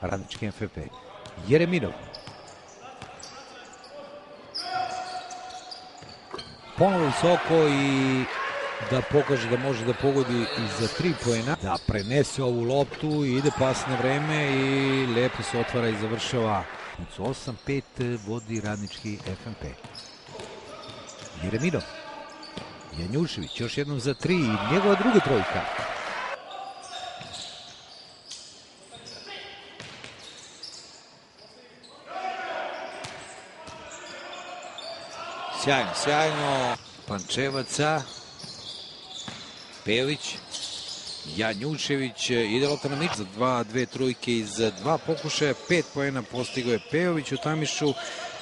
Radnički FNP. Jereminov. Ponovo visoko i da pokaže da može da pogodi i za 3 poena. Da prenese ovu loptu i ide pas na vreme i lepo se otvara i završava. 8-5 vodi Radnički FNP. Jereminov. Janjušević još jednom za 3 i njegova druga trojka. Sjajno, sjajno. Pančevaca. Pejović. Janjušević. Ide lopta na mič za 2 trojke iz 2 pokušaja. 5 poena postigao je Pejović u Tamišu.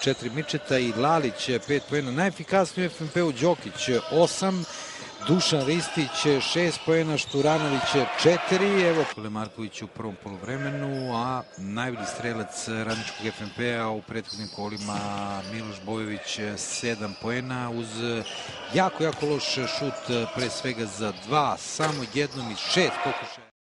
4 Mičeta i Lalić 5 poena. Najefikasniji u FNP-u Đokić 8. Dušan Ristić 6 poena, Šturanović 4. Evo Kole Marković u prvom poluvremenu, a najbolji strelac Radničkog FNP-a u prethodnim kolima Miloš Bojović 7 poena uz jako loš šut pre svega za 2, samo jednom iz 6 pokušaja.